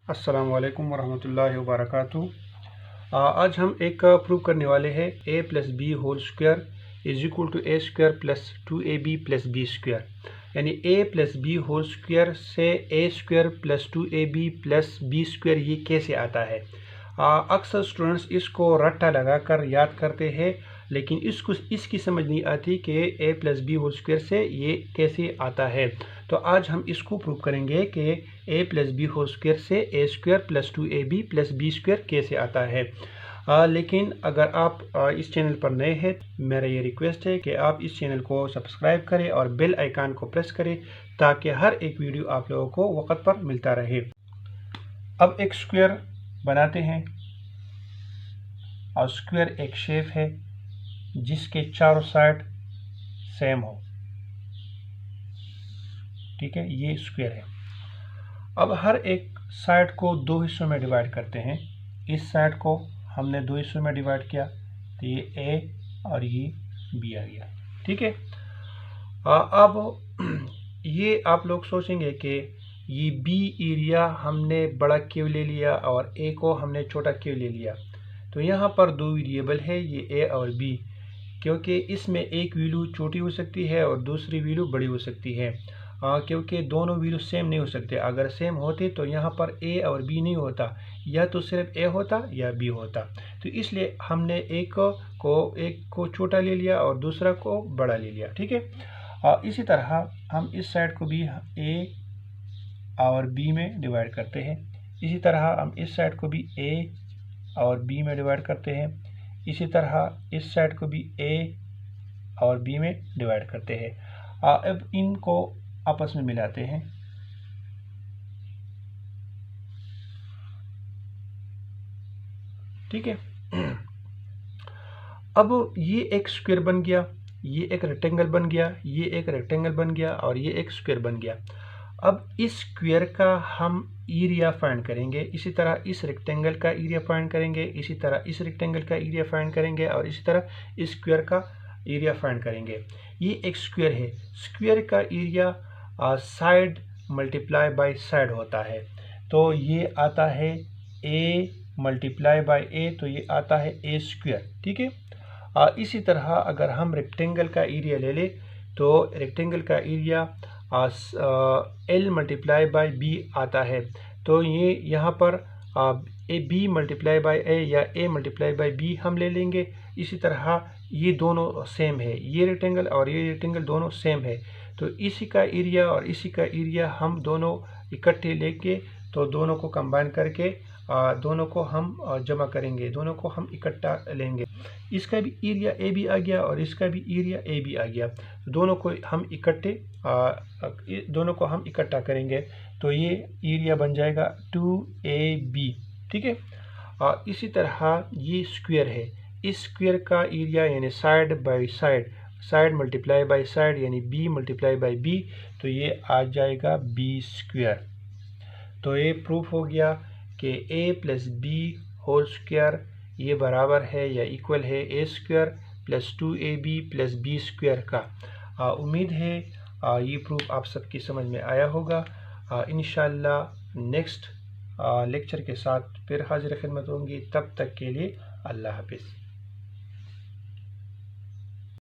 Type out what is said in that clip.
अस्सलाम वालेकुम वरहमतुल्लाहि वबरकातुहू। आज हम एक प्रूव करने वाले हैं a plus B whole square is equal to A square plus 2ab plus B square. यानी a plus B whole square से a square plus 2ab plus B square ये कैसे आता है। अक्सर स्टूडेंट्स इसको रट्टा लगाकर याद करते हैं, लेकिन इसकी समझ नहीं आती कि a plus B whole square से ये कैसे आता है। तो आज हम इसको प्रूव करेंगे कि a plus B whole square से a square plus 2ab plus B square कैसे आता है। लेकिन अगर आप इस चैनल पर नए हैं, मेरा ये रिक्वेस्ट है कि आप इस चैनल को सब्सक्राइब करें और बेल आइकन को प्रेस करें ताकि हर एक वीडियो आप लोगों को वक्त पर मिलता रहे। अब एक स्क्वायर बनाते हैं और स्क्वायर एक शेप है जिसके चारों साइड सेम हो। ठीक है, ये स्क्वायर है। अब हर एक साइड को दो हिस्सों में डिवाइड करते हैं। इस साइड को हमने दो हिस्सों में डिवाइड किया तो ये ए और ये बी आ गया। ठीक है, अब ये आप लोग सोचेंगे कि ये बी एरिया हमने बड़ा क्यों ले लिया और ए को हमने छोटा क्यों ले लिया। तो यहाँ पर दो वेरिएबल है, ये ए और बी, क्योंकि इसमें एक वैल्यू छोटी हो सकती है और दूसरी वैल्यू बड़ी हो सकती है। क्योंकि दोनों वैल्यू सेम नहीं हो सकते। अगर सेम होते तो यहाँ पर ए और बी नहीं होता, या तो सिर्फ ए होता या बी होता। तो इसलिए हमने एक को छोटा ले लिया और दूसरा को बड़ा ले लिया। ठीक है, इसी तरह हम इस साइड को भी ए और बी में डिवाइड करते हैं। इसी तरह हम इस साइड को भी ए और बी में डिवाइड करते हैं। इसी तरह इस साइड को भी ए और बी में डिवाइड करते हैं। अब इनको आपस में मिलाते हैं। ठीक है, अब ये एक स्क्वायर बन गया, ये एक रेक्टेंगल बन गया, ये एक रेक्टेंगल बन गया और ये एक स्क्वायर बन गया। अब इस स्क्वायर का हम एरिया फाइंड करेंगे, इसी तरह इस रेक्टेंगल का एरिया फाइंड करेंगे, इसी तरह इस रेक्टेंगल का एरिया फाइंड करेंगे और इसी तरह इस स्क्वायर का एरिया फाइंड करेंगे। ये एक स्क्वायर है, स्क्वायर का area side multiply by side होता है। तो ये आता है a मल्टीप्लाई बाय a, तो ये आता है a स्क्वायर। ठीक है, इसी तरह अगर हम रेक्टेंगल का एरिया ले ले तो रेक्टेंगल का area l multiply by b आता है। तो ये यहाँ पर ए बी मल्टीप्लाई बाय ए या a मल्टीप्लाई बाय b हम ले लेंगे। इसी तरह ये दोनों सेम है, ये रेक्टेंगल और ये रेक्टेंगल दोनों सेम है। तो इसी का एरिया और इसी का एरिया हम दोनों इकट्ठे लेके तो दोनों को कंबाइन करके दोनों को हम जमा करेंगे, दोनों को हम इकट्ठा लेंगे। इसका भी एरिया ए बी आ गया और इसका भी एरिया ए बी आ गया। दोनों को हम इकट्ठा करेंगे तो ये एरिया बन जाएगा 2ab। ठीक है, इसी तरह ये स्क्वायर है, इस स्क्वायर का एरिया यानी side by side, side multiply by side यानी b मल्टीप्लाई बाय b, तो ये आ जाएगा b स्क्वायर। तो ये प्रूफ हो गया कि a plus B whole square ये बराबर है या इक्वल है a square plus 2ab plus b square का। उम्मीद है ये प्रूफ आप सबकी समझ में आया होगा। इंशाल्लाह नेक्स्ट लेक्चर के साथ फिर हाजिर खिदमत होंगी। तब तक के लिए अल्लाह हाफिज़।